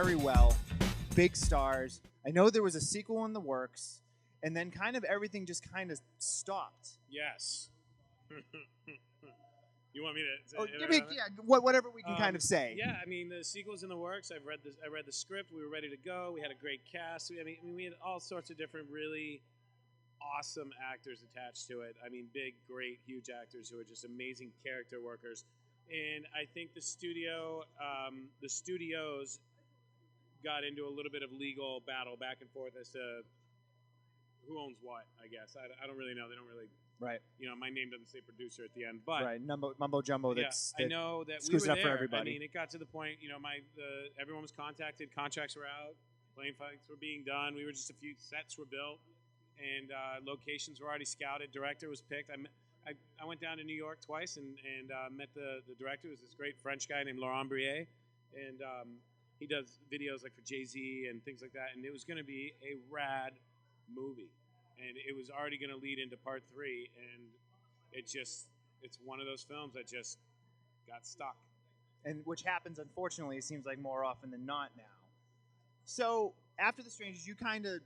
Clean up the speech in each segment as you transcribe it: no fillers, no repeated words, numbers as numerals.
very well, big stars. I know there was a sequel in the works, and then kind of everything just kind of stopped. Yes. You want me to? Oh, give me, whatever we can kind of say. Yeah, I mean the sequel's in the works. I read the script. We were ready to go. We had a great cast. I mean, we had all sorts of different really awesome actors attached to it. I mean, big, great, huge actors who are just amazing character workers. And I think the studios got into a little bit of legal battle back and forth as to who owns what. I guess I don't really know. They don't really. Right. You know, my name doesn't say producer at the end, but right, mumbo jumbo. That's I know that screws we were it up there. for everybody. I mean, it got to the point. You know, everyone was contacted. Contracts were out. Plane fights were being done. We were just a few sets were built, and locations were already scouted. Director was picked. I went down to New York twice and met the director. It was this great French guy named Laurent Brier, and he does videos like for Jay-Z and things like that. And it was going to be a rad movie. And it was already going to lead into part 3, and it's one of those films that just got stuck. And which happens, unfortunately, it seems like more often than not now. So after The Strangers, you kind of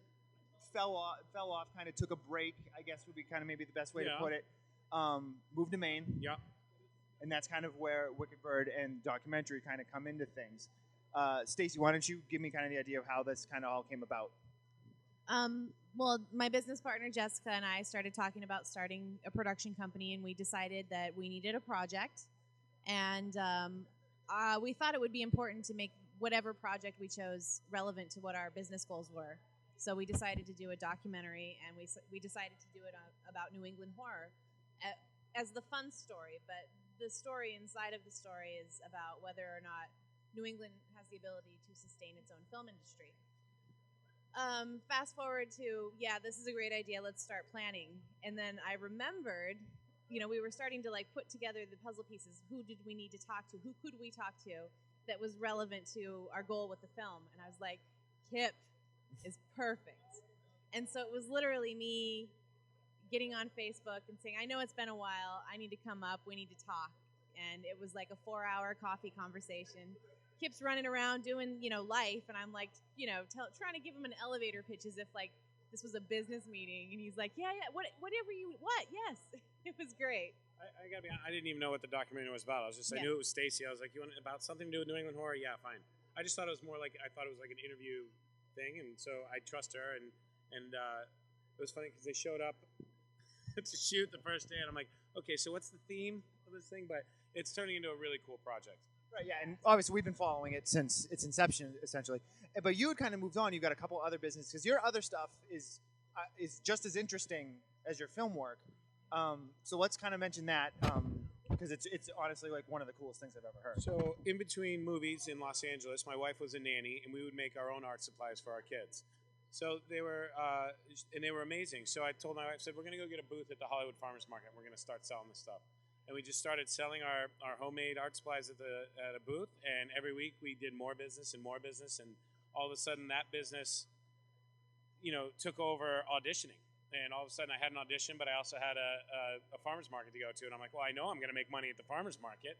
fell off, kind of took a break, I guess would be kind of maybe the best way to put it. Moved to Maine. Yeah. And that's kind of where Wicked Bird and documentary kind of come into things. Stacy, why don't you give me kind of the idea of how this kind of all came about? Well, my business partner, Jessica, and I started talking about starting a production company, and we decided that we needed a project. And we thought it would be important to make whatever project we chose relevant to what our business goals were. So we decided to do a documentary, and we decided to do it about New England horror as the fun story. But the story inside of the story is about whether or not New England has the ability to sustain its own film industry. Fast forward to, this is a great idea. Let's start planning. And then I remembered, we were starting to like put together the puzzle pieces. Who did we need to talk to? Who could we talk to that was relevant to our goal with the film? And I was like, Kip is perfect. And so it was literally me getting on Facebook and saying, I know it's been a while. I need to come up. We need to talk. And it was like a 4-hour coffee conversation. Kip's running around doing, life, and I'm like, trying to give him an elevator pitch as if like this was a business meeting, and he's like, whatever yes, it was great. I gotta be honest, I didn't even know what the documentary was about. I knew it was Stacy. I was like, you want about something to do with New England horror? Yeah, fine. I just thought it was more like an interview thing, and so I trust her, and it was funny because they showed up to shoot the first day, and I'm like, okay, so what's the theme of this thing? But it's turning into a really cool project. Right, yeah, and obviously we've been following it since its inception, essentially. But you had kind of moved on. You've got a couple other businesses because your other stuff is just as interesting as your film work. So let's kind of mention that because it's honestly like one of the coolest things I've ever heard. So in between movies in Los Angeles, my wife was a nanny, and we would make our own art supplies for our kids. So they were amazing. So I told my wife, I said, we're going to go get a booth at the Hollywood Farmers Market. We're going to start selling this stuff. And we just started selling our homemade art supplies at a booth. And every week we did more business. And all of a sudden that business, took over auditioning. And all of a sudden I had an audition, but I also had a farmer's market to go to. And I'm like, well, I know I'm going to make money at the farmer's market,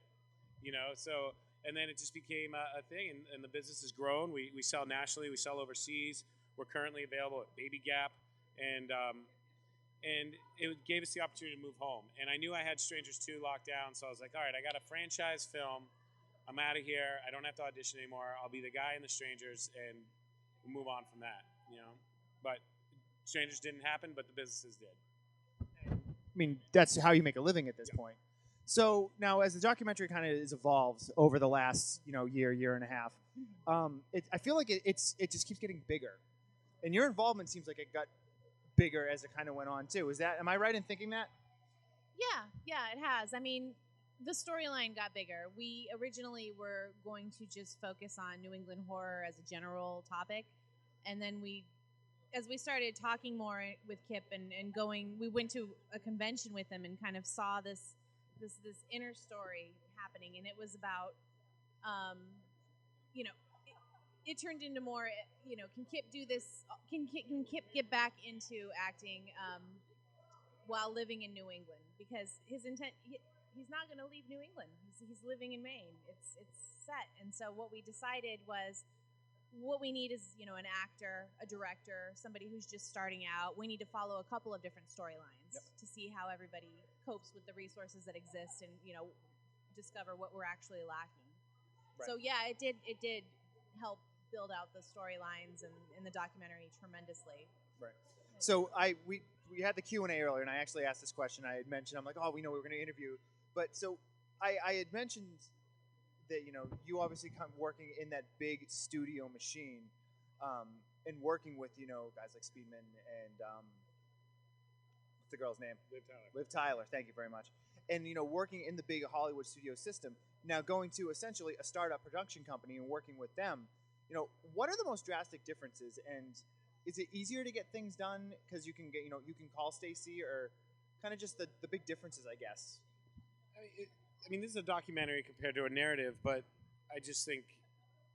So, and then it just became a thing. And the business has grown. We sell nationally. We sell overseas. We're currently available at Baby Gap. And it gave us the opportunity to move home. And I knew I had Strangers 2 locked down, so I was like, all right, I got a franchise film. I'm out of here. I don't have to audition anymore. I'll be the guy in The Strangers, and we'll move on from that, But Strangers didn't happen, but the businesses did. I mean, that's how you make a living at this point. So now, as the documentary kind of has evolved over the last, year and a half, I feel like it just keeps getting bigger. And your involvement seems like it got bigger as it kind of went on too. Am I right in thinking that? Yeah, it has. I mean, the storyline got bigger. We originally were going to just focus on New England horror as a general topic, and then as we started talking more with Kip and going, we went to a convention with him and kind of saw this inner story happening, and it was about, it turned into more, can Kip do this? Can Kip get back into acting while living in New England? Because his intent, he's not going to leave New England. He's living in Maine. It's set. And so what we decided was what we need is, an actor, a director, somebody who's just starting out. We need to follow a couple of different storylines to see how everybody copes with the resources that exist and, discover what we're actually lacking. Right. So yeah, it did help build out the storylines and the documentary tremendously. Right. So we had the Q&A earlier, and I actually asked this question. I had mentioned, I'm like, we know we were going to interview. But so I had mentioned that, you obviously come working in that big studio machine and working with, guys like Speedman and what's the girl's name? Liv Tyler. Thank you very much. And, working in the big Hollywood studio system, now going to essentially a startup production company and working with them, what are the most drastic differences? And is it easier to get things done because you can get, you can call Stacy, or kind of just the big differences, I guess? I mean, this is a documentary compared to a narrative, but I just think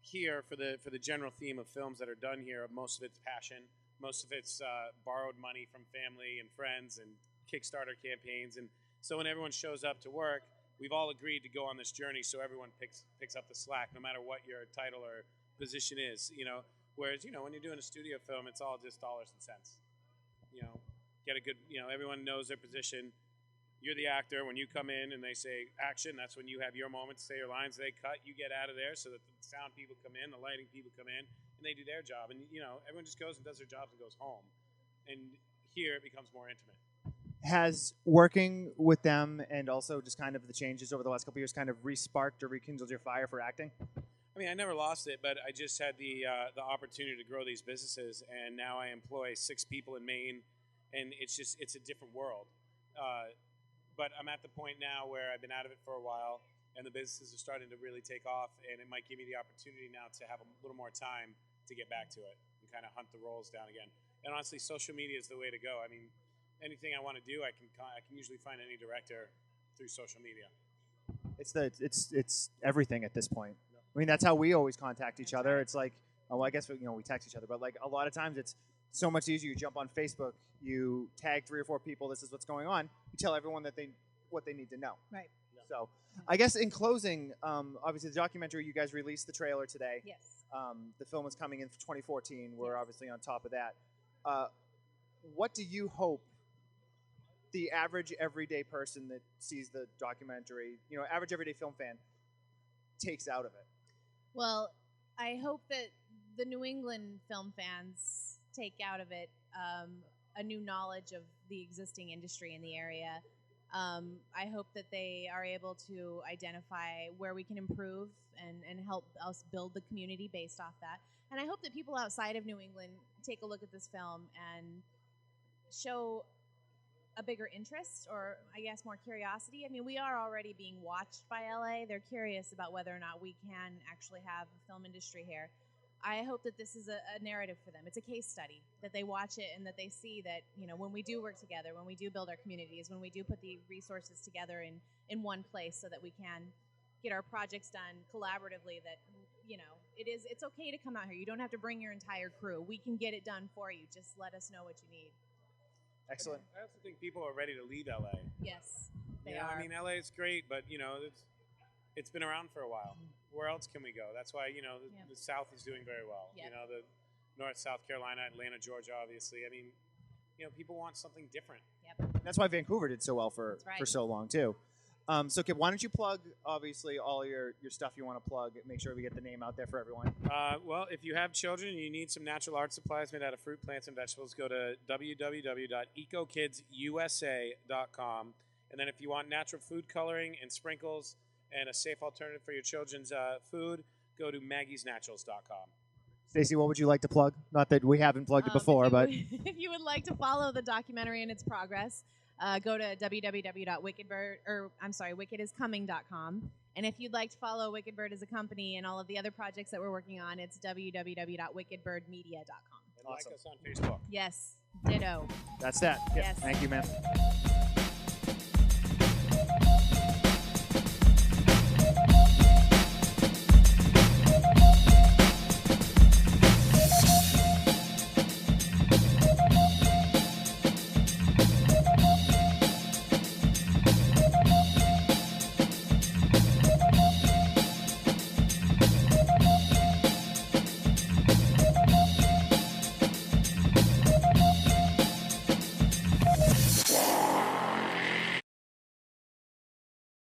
here for the general theme of films that are done here, most of it's passion, most of it's borrowed money from family and friends and Kickstarter campaigns, and so when everyone shows up to work, we've all agreed to go on this journey, so everyone picks up the slack, no matter what your title or position is, Whereas, when you're doing a studio film, it's all just dollars and cents. Get a good, everyone knows their position. You're the actor. When you come in and they say action, that's when you have your moment to say your lines. They cut, you get out of there so that the sound people come in, the lighting people come in, and they do their job. And, everyone just goes and does their jobs and goes home. And here it becomes more intimate. Has working with them and also just kind of the changes over the last couple of years kind of re-sparked or rekindled your fire for acting? I mean, I never lost it, but I just had the opportunity to grow these businesses, and now I employ 6 people in Maine, and it's a different world. But I'm at the point now where I've been out of it for a while, and the businesses are starting to really take off, and it might give me the opportunity now to have a little more time to get back to it and kind of hunt the roles down again. And honestly, social media is the way to go. I mean, anything I want to do, I can usually find any director through social media. It's everything at this point. I mean, that's how we always contact each other. It's like, I guess we text each other, but like a lot of times it's so much easier. You jump on Facebook, you tag 3 or 4 people. This is what's going on. You tell everyone what they need to know. Right. So, I guess in closing, obviously the documentary, you guys released the trailer today. Yes. The film is coming in 2014. We're obviously on top of that. What do you hope the average everyday person that sees the documentary, average everyday film fan, takes out of it? Well, I hope that the New England film fans take out of it a new knowledge of the existing industry in the area. I hope that they are able to identify where we can improve and help us build the community based off that. And I hope that people outside of New England take a look at this film and show a bigger interest, or I guess more curiosity. I mean, we are already being watched by LA. They're curious about whether or not we can actually have a film industry here. I hope that this is a narrative for them. It's a case study, that they watch it and that they see that, when we do work together, when we do build our communities, when we do put the resources together in one place so that we can get our projects done collaboratively, that, it's okay to come out here. You don't have to bring your entire crew. We can get it done for you. Just let us know what you need. Excellent. I also think people are ready to leave LA. Yes, they are. I mean, LA is great, but it's been around for a while. Where else can we go? That's why the South is doing very well. Yep. The North, South Carolina, Atlanta, Georgia, obviously. I mean, people want something different. Yep. That's why Vancouver did so well for so long too. So Kip, why don't you plug obviously all your stuff you want to plug? Make sure we get the name out there for everyone. Well, if you have children and you need some natural art supplies made out of fruit, plants, and vegetables, go to www.ecokidsusa.com. And then if you want natural food coloring and sprinkles and a safe alternative for your children's food, go to maggiesnaturals.com. Stacy, what would you like to plug? Not that we haven't plugged it before, but if you would like to follow the documentary and its progress, go to wickediscoming.com. And if you'd like to follow Wicked Bird as a company and all of the other projects that we're working on, it's www.wickedbirdmedia.com. And like us on Facebook. Yes, ditto. That's that. Yes. Thank you, man.